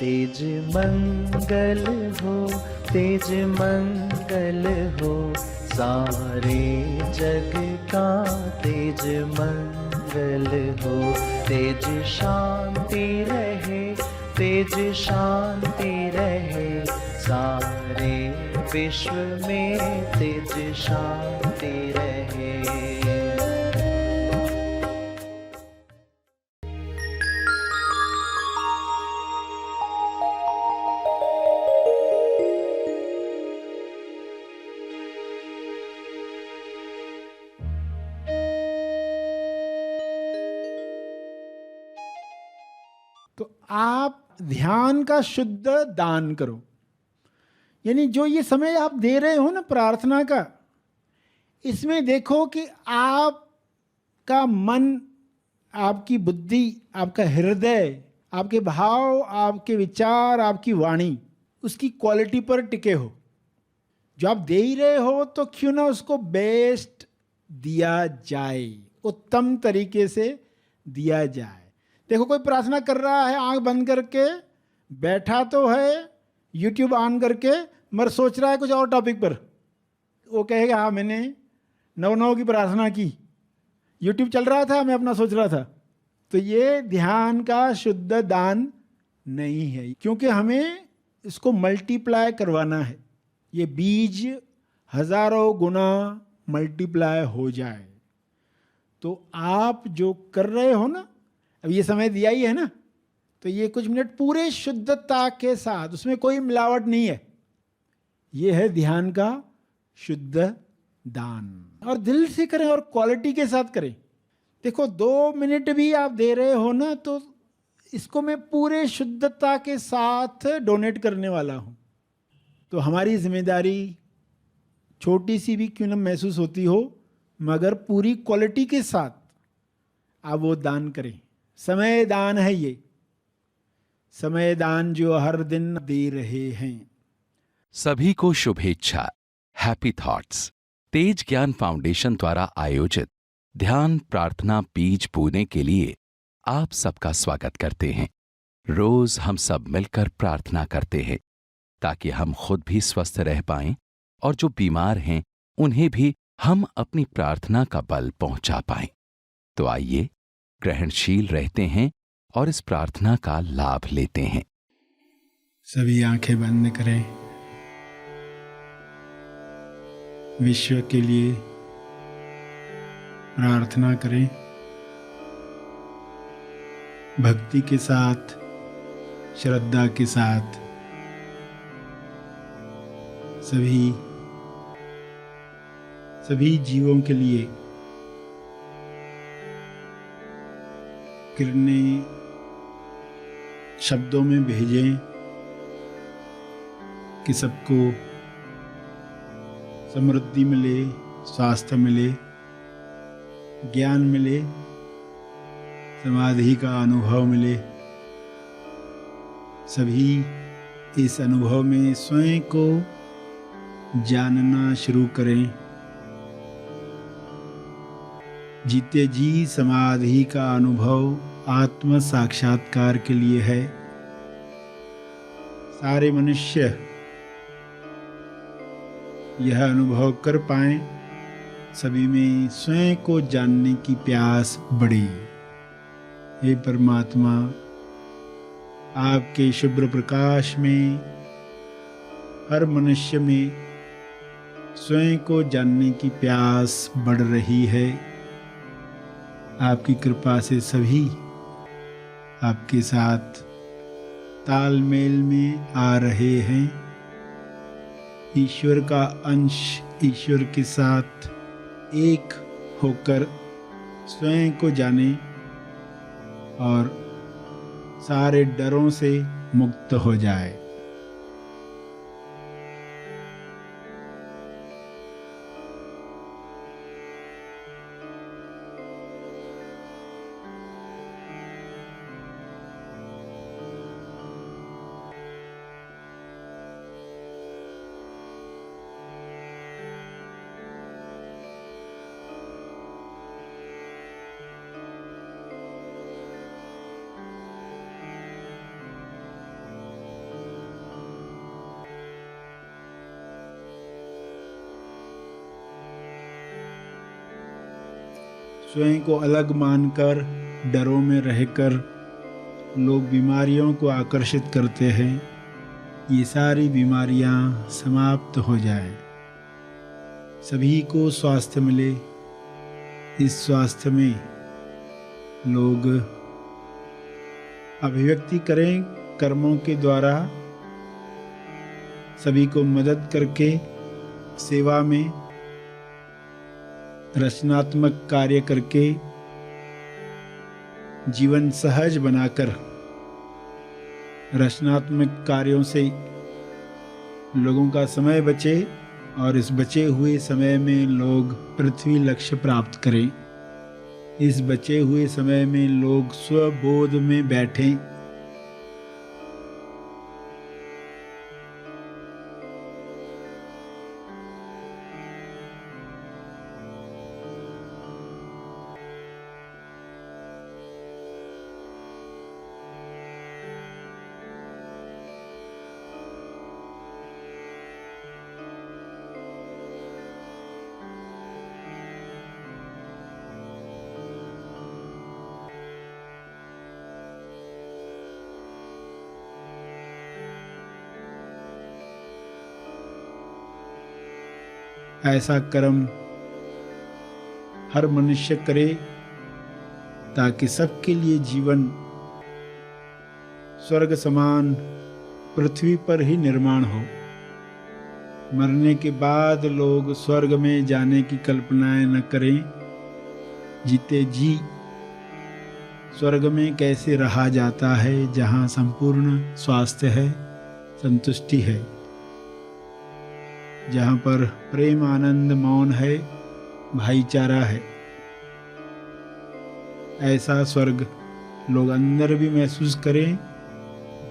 तेज मंगल हो, तेज मंगल हो, सारे जग का तेज मंगल हो। तेज शांति रहे, तेज शांति रहे, सारे विश्व में तेज शांति रहे। तो आप ध्यान का शुद्ध दान करो, यानी जो ये समय आप दे रहे हो ना प्रार्थना का, इसमें देखो कि आपका मन, आपकी बुद्धि, आपका हृदय, आपके भाव, आपके विचार, आपकी वाणी उसकी क्वालिटी पर टिके हो। जो आप दे ही रहे हो तो क्यों ना उसको बेस्ट दिया जाए, उत्तम तरीके से दिया जाए। देखो कोई प्रार्थना कर रहा है आंख बंद करके, बैठा तो है यूट्यूब ऑन करके, मगर सोच रहा है कुछ और टॉपिक पर। वो कहेगा हाँ मैंने 9-9 की प्रार्थना की, यूट्यूब चल रहा था, मैं अपना सोच रहा था। तो ये ध्यान का शुद्ध दान नहीं है, क्योंकि हमें इसको मल्टीप्लाई करवाना है, ये बीज हजारों गुना मल्टीप्लाई हो जाए। तो आप जो कर रहे हो ना, अब ये समय दिया ही है ना, तो ये कुछ मिनट पूरे शुद्धता के साथ, उसमें कोई मिलावट नहीं है, ये है ध्यान का शुद्ध दान। और दिल से करें और क्वालिटी के साथ करें। देखो 2 मिनट भी आप दे रहे हो ना, तो इसको मैं पूरे शुद्धता के साथ डोनेट करने वाला हूं। तो हमारी जिम्मेदारी छोटी सी भी क्यों न महसूस होती हो, मगर पूरी क्वालिटी के साथ आप वो दान करें। समय दान है ये, समय दान जो हर दिन दे रहे हैं। सभी को शुभेच्छा, हैप्पी थॉट्स। तेज ज्ञान फाउंडेशन द्वारा आयोजित ध्यान प्रार्थना बीज बोने के लिए आप सबका स्वागत करते हैं। रोज हम सब मिलकर प्रार्थना करते हैं ताकि हम खुद भी स्वस्थ रह पाएं और जो बीमार हैं उन्हें भी हम अपनी प्रार्थना का बल पहुंचा पाएं। तो आइए ग्रहणशील रहते हैं और इस प्रार्थना का लाभ लेते हैं। सभी आंखें बंद करें। विश्व के लिए प्रार्थना करें, भक्ति के साथ, श्रद्धा के साथ। सभी जीवों के लिए किरणें शब्दों में भेजें कि सबको समृद्धि मिले, स्वास्थ्य मिले, ज्ञान मिले, समाधि का अनुभव मिले। सभी इस अनुभव में स्वयं को जानना शुरू करें। जीते जी समाधि का अनुभव आत्म साक्षात्कार के लिए है। सारे मनुष्य यह अनुभव कर पाएं, सभी में स्वयं को जानने की प्यास बढ़े। हे परमात्मा, आपके शुभ्र प्रकाश में हर मनुष्य में स्वयं को जानने की प्यास बढ़ रही है। आपकी कृपा से सभी आपके साथ तालमेल में आ रहे हैं। ईश्वर का अंश ईश्वर के साथ एक होकर स्वयं को जाने और सारे डरों से मुक्त हो जाए। स्वयं को अलग मानकर डरों में रहकर लोग बीमारियों को आकर्षित करते हैं, ये सारी बीमारियां समाप्त हो जाए, सभी को स्वास्थ्य मिले। इस स्वास्थ्य में लोग अभिव्यक्ति करें कर्मों के द्वारा, सभी को मदद करके सेवा में रचनात्मक कार्य करके जीवन सहज बनाकर रचनात्मक कार्यों से लोगों का समय बचे और इस बचे हुए समय में लोग पृथ्वी लक्ष्य प्राप्त करें। इस बचे हुए समय में लोग स्वबोध में बैठें, ऐसा कर्म हर मनुष्य करे ताकि सबके लिए जीवन स्वर्ग समान पृथ्वी पर ही निर्माण हो। मरने के बाद लोग स्वर्ग में जाने की कल्पनाएं न करें। जीते जी स्वर्ग में कैसे रहा जाता है, जहाँ संपूर्ण स्वास्थ्य है, संतुष्टि है, जहाँ पर प्रेम आनंद मौन है, भाईचारा है। ऐसा स्वर्ग लोग अंदर भी महसूस करें,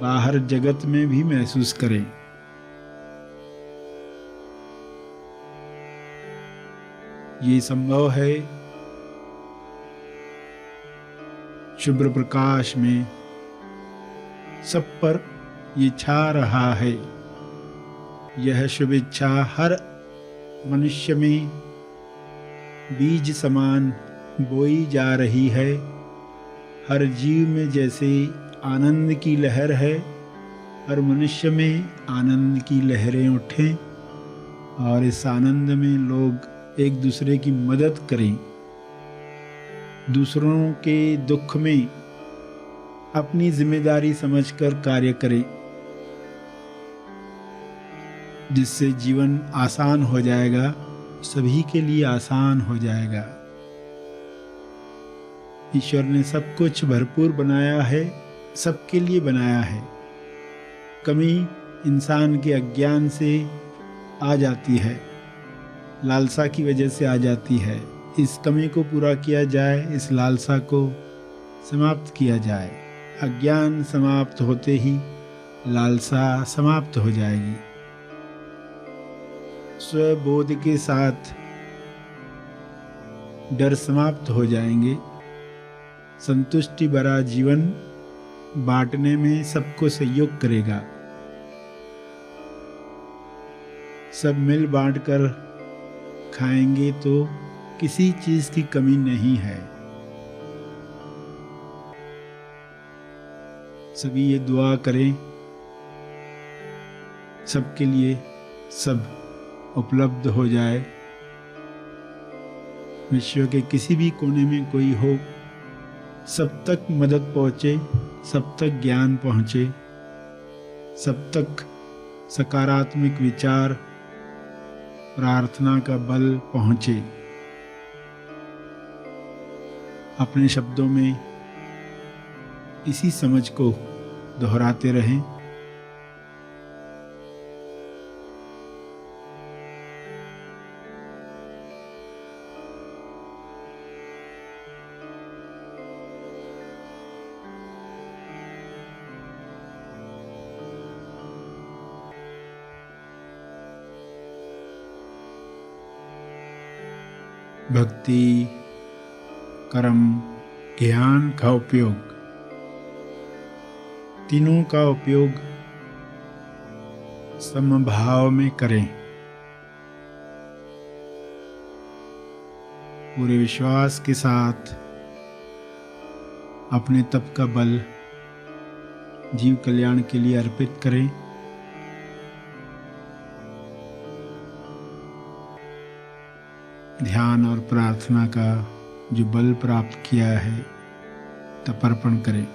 बाहर जगत में भी महसूस करें। ये संभव है शुभ्र प्रकाश में सब पर ये छा रहा है। यह शुभ इच्छा हर मनुष्य में बीज समान बोई जा रही है। हर जीव में जैसे आनंद की लहर है, हर मनुष्य में आनंद की लहरें उठें और इस आनंद में लोग एक दूसरे की मदद करें, दूसरों के दुख में अपनी जिम्मेदारी समझकर कार्य करें, जिससे जीवन आसान हो जाएगा, सभी के लिए आसान हो जाएगा। ईश्वर ने सब कुछ भरपूर बनाया है, सबके लिए बनाया है। कमी इंसान के अज्ञान से आ जाती है, लालसा की वजह से आ जाती है। इस कमी को पूरा किया जाए, इस लालसा को समाप्त किया जाए। अज्ञान समाप्त होते ही लालसा समाप्त हो जाएगी। स्वबोध के साथ डर समाप्त हो जाएंगे। संतुष्टि भरा जीवन बांटने में सबको सहयोग करेगा। सब मिल बांटकर खाएंगे तो किसी चीज की कमी नहीं है। सभी ये दुआ करें, सबके लिए सब उपलब्ध हो जाए। विश्व के किसी भी कोने में कोई हो, सब तक मदद पहुंचे, सब तक ज्ञान पहुंचे, सब तक सकारात्मक विचार, प्रार्थना का बल पहुंचे। अपने शब्दों में इसी समझ को दोहराते रहें। भक्ति, कर्म, ज्ञान का उपयोग, तीनों का उपयोग समभाव में करें। पूरे विश्वास के साथ अपने तप का बल जीव कल्याण के लिए अर्पित करें। ध्यान और प्रार्थना का जो बल प्राप्त किया है तप अर्पण करें।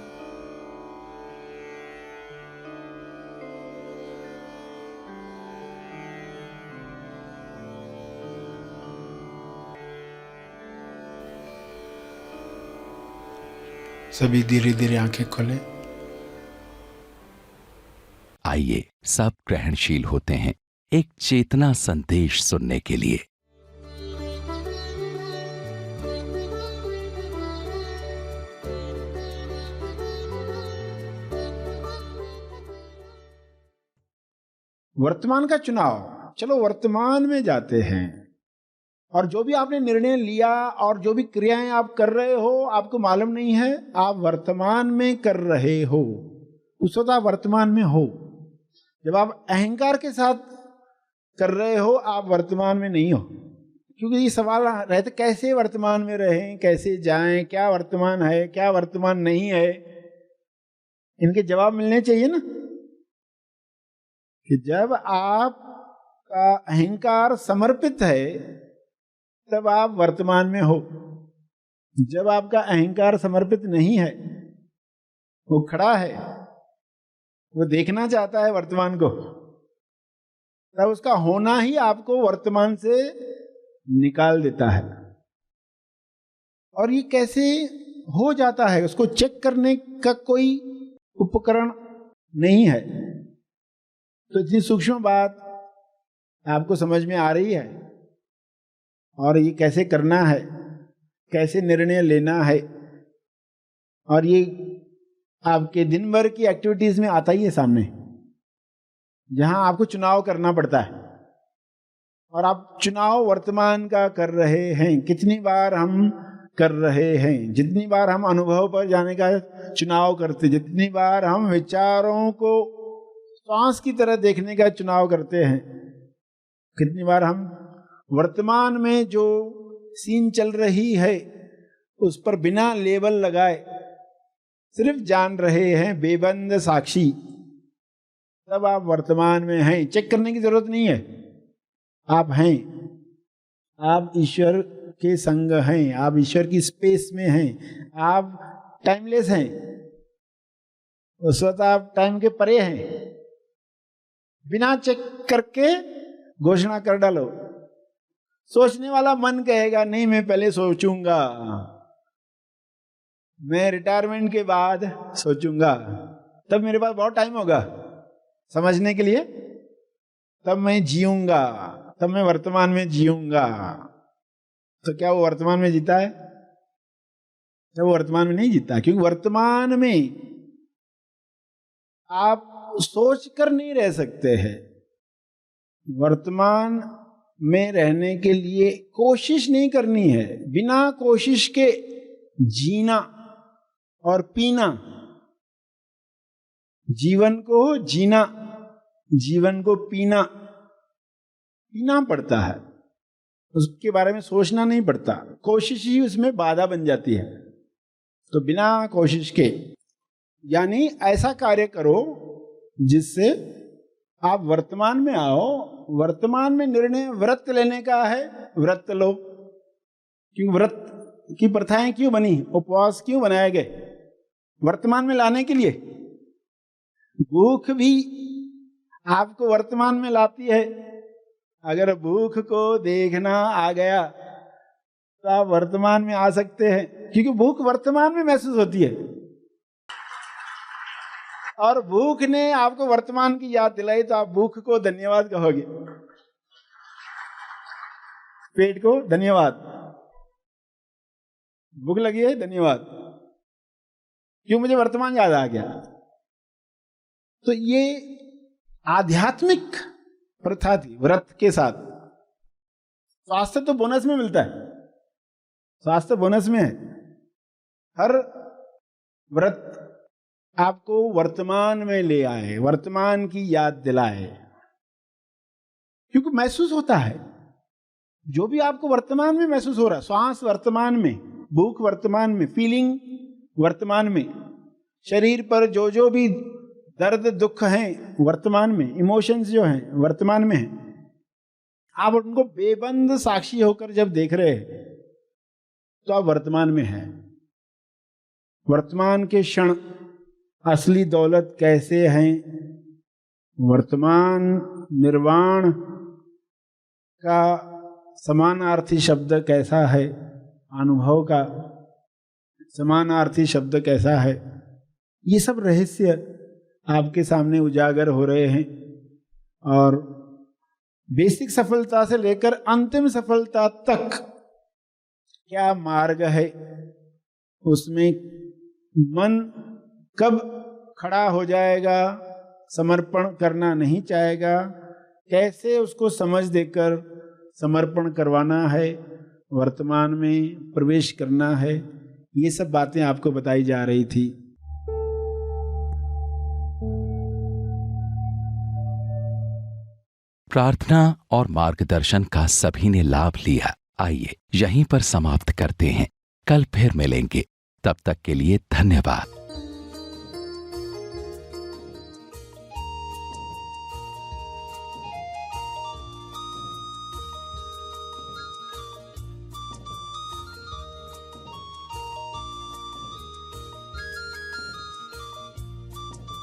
सभी धीरे धीरे आंखें खोलें। आइए सब ग्रहणशील होते हैं एक चेतना संदेश सुनने के लिए। वर्तमान का चुनाव, चलो वर्तमान में जाते हैं और जो भी आपने निर्णय लिया और जो भी क्रियाएं आप कर रहे हो आपको मालूम नहीं है आप वर्तमान में कर रहे हो। उस वक्त आप वर्तमान में हो। जब आप अहंकार के साथ कर रहे हो आप वर्तमान में नहीं हो। क्योंकि ये सवाल रहते कैसे वर्तमान में रहें, कैसे जाएं, क्या वर्तमान है क्या वर्तमान नहीं है, इनके जवाब मिलने चाहिए ना। कि जब आपका अहंकार समर्पित है तब आप वर्तमान में हो। जब आपका अहंकार समर्पित नहीं है, वो खड़ा है, वो देखना चाहता है वर्तमान को, तब उसका होना ही आपको वर्तमान से निकाल देता है। और ये कैसे हो जाता है उसको चेक करने का कोई उपकरण नहीं है। तो इतनी सूक्ष्म बात आपको समझ में आ रही है और ये कैसे करना है, कैसे निर्णय लेना है, और ये आपके दिन भर की एक्टिविटीज में आता ही है सामने, जहां आपको चुनाव करना पड़ता है। और आप चुनाव वर्तमान का कर रहे हैं। कितनी बार हम कर रहे हैं, जितनी बार हम अनुभव पर जाने का चुनाव करते, जितनी बार हम विचारों को श्वास की तरह देखने का चुनाव करते हैं, कितनी बार हम वर्तमान में जो सीन चल रही है उस पर बिना लेबल लगाए सिर्फ जान रहे हैं, बेबंद साक्षी। तब आप वर्तमान में हैं। चेक करने की जरूरत नहीं है, आप हैं। आप ईश्वर के संग हैं, आप ईश्वर की स्पेस में हैं, आप टाइमलेस हैं। उस वक्त आप टाइम के परे हैं। बिना चेक करके घोषणा कर डालो। सोचने वाला मन कहेगा नहीं मैं पहले सोचूंगा, मैं रिटायरमेंट के बाद सोचूंगा, तब मेरे पास बहुत टाइम होगा समझने के लिए, तब मैं जीऊंगा, तब मैं वर्तमान में जीऊंगा। तो क्या वो वर्तमान में जीता है? क्या वो वर्तमान में नहीं जीता? क्योंकि वर्तमान में आप सोच कर नहीं रह सकते हैं। वर्तमान में रहने के लिए कोशिश नहीं करनी है। बिना कोशिश के जीना और पीना, जीवन को जीना, जीवन को पीना पड़ता है। उसके बारे में सोचना नहीं पड़ता। कोशिश ही उसमें बाधा बन जाती है। तो बिना कोशिश के, यानी ऐसा कार्य करो जिससे आप वर्तमान में आओ। वर्तमान में निर्णय व्रत लेने का है, व्रत लो। क्यों व्रत की प्रथाएं क्यों बनी, उपवास क्यों बनाए गए? वर्तमान में लाने के लिए। भूख भी आपको वर्तमान में लाती है। अगर भूख को देखना आ गया तो आप वर्तमान में आ सकते हैं, क्योंकि भूख वर्तमान में महसूस होती है। और भूख ने आपको वर्तमान की याद दिलाई तो आप भूख को धन्यवाद कहोगे, पेट को धन्यवाद। भूख लगी है, धन्यवाद, क्यों मुझे वर्तमान याद आ गया। तो ये आध्यात्मिक प्रथा थी व्रत के साथ। स्वास्थ्य तो बोनस में मिलता है, स्वास्थ्य बोनस में है। हर व्रत आपको वर्तमान में ले आए, वर्तमान की याद दिलाए, क्योंकि महसूस होता है जो भी आपको वर्तमान में महसूस हो रहा है, श्वास वर्तमान में, भूख वर्तमान में, फीलिंग वर्तमान में, शरीर पर जो जो भी दर्द दुख हैं वर्तमान में, इमोशंस जो हैं वर्तमान में हैं, आप उनको बेबंद साक्षी होकर जब देख रहे हैं तो आप वर्तमान में हैं। वर्तमान के क्षण असली दौलत कैसे हैं, वर्तमान निर्वाण का समानार्थी शब्द कैसा है, अनुभव का समानार्थी शब्द कैसा है, ये सब रहस्य आपके सामने उजागर हो रहे हैं। और बेसिक सफलता से लेकर अंतिम सफलता तक क्या मार्ग है, उसमें मन कब खड़ा हो जाएगा, समर्पण करना नहीं चाहेगा, कैसे उसको समझ देकर समर्पण करवाना है, वर्तमान में प्रवेश करना है, ये सब बातें आपको बताई जा रही थी। प्रार्थना और मार्गदर्शन का सभी ने लाभ लिया। आइए यहीं पर समाप्त करते हैं, कल फिर मिलेंगे, तब तक के लिए धन्यवाद।